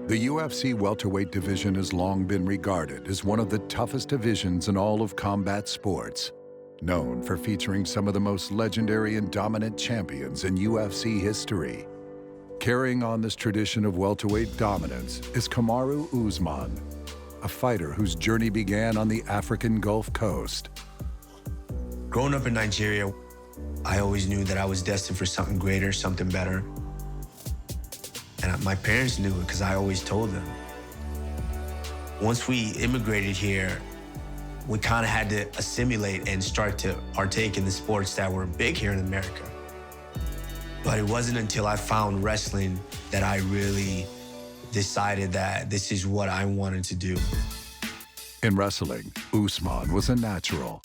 The UFC welterweight division has long been regarded as one of the toughest divisions in all of combat sports, known for featuring some of the most legendary and dominant champions in UFC history. Carrying on this tradition of welterweight dominance is Kamaru Usman, a fighter whose journey began on the African Gulf Coast. Growing up in Nigeria, I always knew that I was destined for something greater, something better. And my parents knew it because I always told them. Once we immigrated here, we kind of had to assimilate and start to partake in the sports that were big here in America. But it wasn't until I found wrestling that I really decided that this is what I wanted to do. In wrestling, Usman was a natural,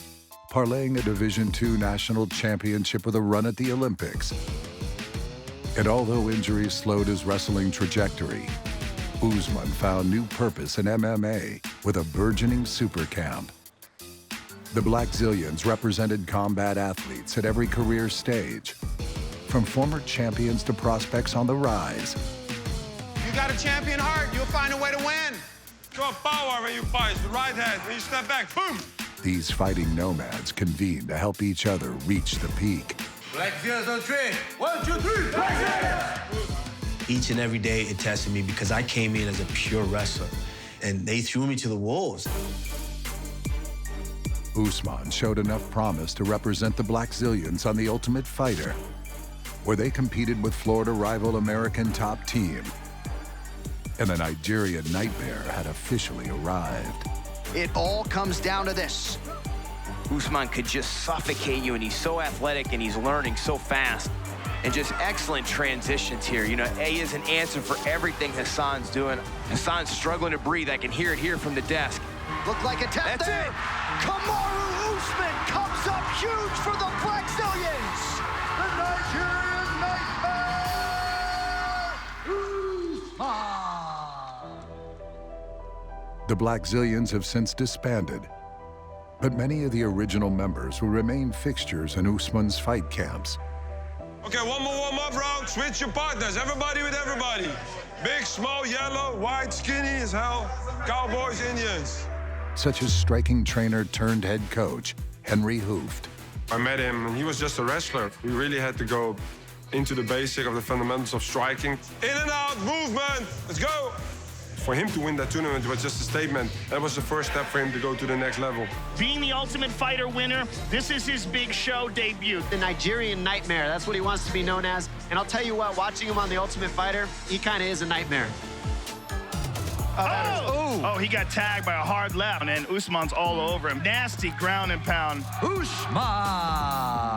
parlaying a Division II national championship with a run at the Olympics. And although injuries slowed his wrestling trajectory, Usman found new purpose in MMA with a burgeoning super camp. The BLACKZILIANS represented combat athletes at every career stage, from former champions to prospects on the rise. You got a champion heart, you'll find a way to win. Show power when you fight, the right hand, when you step back, boom! These fighting nomads convene to help each other reach the peak. BLACKZILIANS on three. 1, 2, 3, BLACKZILIANS! Each and every day it tested me because I came in as a pure wrestler, and they threw me to the wolves. Usman showed enough promise to represent the BLACKZILIANS on The Ultimate Fighter, where they competed with Florida rival American Top Team. And the Nigerian Nightmare had officially arrived. It all comes down to this. Usman could just suffocate you, and he's so athletic, and he's learning so fast. And just excellent transitions here. You know, A is an answer for everything Hassan's doing. Hassan's struggling to breathe. I can hear it here from the desk. Looked like a tap. That's there. it. Kamaru Usman comes up huge for the BLACKZILIANS. The Nigerian Nightmare. The BLACKZILIANS have since disbanded, but many of the original members will remain fixtures in Usman's fight camps. Okay, one more warm-up round. Switch your partners. Everybody with everybody. Big, small, yellow, white, skinny as hell. Cowboys, Indians. Such as striking trainer turned head coach, Henry Hooft. I met him, and he was just a wrestler. We really had to go into the basic of the fundamentals of striking. In and out, movement. Let's go. For him to win that tournament was just a statement. That was the first step for him to go to the next level. Being the Ultimate Fighter winner, this is his big show debut. The Nigerian Nightmare, that's what he wants to be known as. And I'll tell you what, watching him on The Ultimate Fighter, he kind of is a nightmare. Oh, he got tagged by a hard left, and then Usman's all over him. Nasty ground and pound. Usman.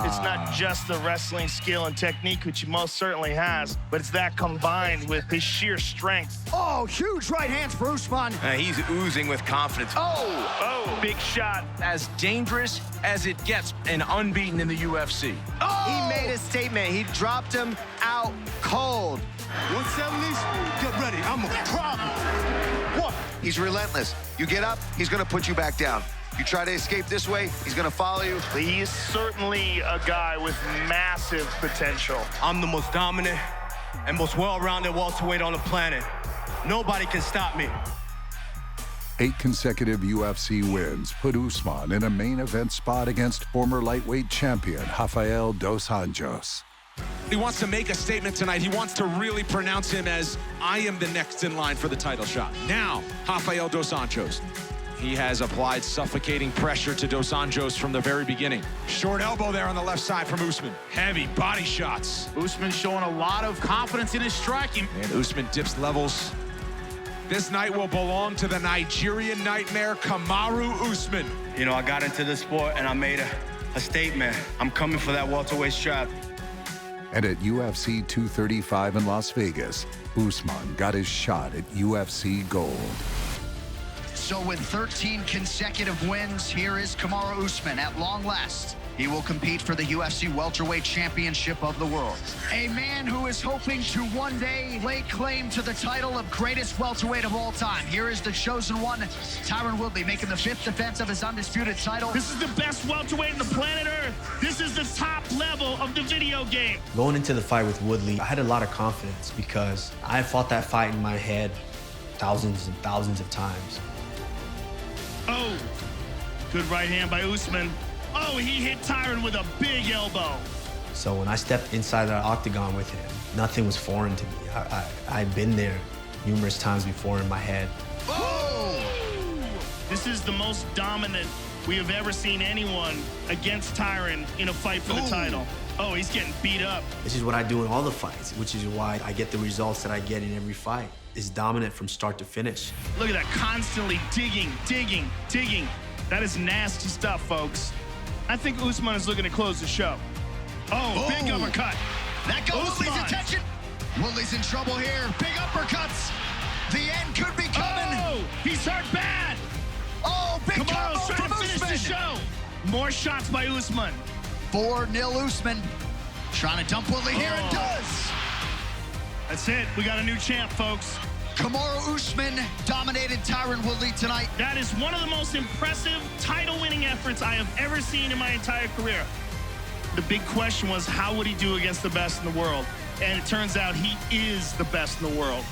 It's not just the wrestling skill and technique, which he most certainly has, but it's that combined with his sheer strength. Oh, huge right hands for Usman. He's oozing with confidence. Oh, big shot. As dangerous as it gets and unbeaten in the UFC. He made a statement. He dropped him out cold. 170s, get ready. I'm a problem. What? He's relentless. You get up, he's going to put you back down. You try to escape this way, he's going to follow you. He is certainly a guy with massive potential. I'm the most dominant and most well-rounded welterweight on the planet. Nobody can stop me. 8 consecutive UFC wins put Usman in a main event spot against former lightweight champion Rafael dos Anjos. He wants to make a statement tonight. He wants to really pronounce him as, I am the next in line for the title shot. Now, Rafael dos Anjos. He has applied suffocating pressure to dos Anjos from the very beginning. Short elbow there on the left side from Usman. Heavy body shots. Usman showing a lot of confidence in his striking. And Usman dips levels. This night will belong to the Nigerian Nightmare, Kamaru Usman. You know, I got into the sport and I made a statement. I'm coming for that welterweight strap. And at UFC 235 in Las Vegas, Usman got his shot at UFC Gold. So with 13 consecutive wins, here is Kamaru Usman at long last. He will compete for the UFC Welterweight Championship of the world. A man who is hoping to one day lay claim to the title of greatest welterweight of all time. Here is the chosen one, Tyron Woodley, making the 5th defense of his undisputed title. This is the best welterweight on the planet Earth. This is the top level of the video game. Going into the fight with Woodley, I had a lot of confidence because I fought that fight in my head thousands and thousands of times. Oh, good right hand by Usman. Oh, he hit Tyron with a big elbow. So when I stepped inside that octagon with him, nothing was foreign to me. I'd been there numerous times before in my head. Oh! This is the most dominant we have ever seen anyone against Tyron in a fight for the title. Oh, he's getting beat up. This is what I do in all the fights, which is why I get the results that I get in every fight. It's dominant from start to finish. Look at that, constantly digging, digging, digging. That is nasty stuff, folks. I think Usman is looking to close the show. Oh, big uppercut. That got Woodley's attention. Woodley's in trouble here. Big uppercuts. The end could be coming. Oh, he's hurt bad. Oh, big combo Kamaru's trying to finish the show. More shots by Usman. 4-0 Usman. Trying to dump Woodley here, and does. That's it. We got a new champ, folks. Kamaru Usman dominated Tyron Woodley tonight. That is one of the most impressive title-winning efforts I have ever seen in my entire career. The big question was, how would he do against the best in the world? And it turns out he is the best in the world.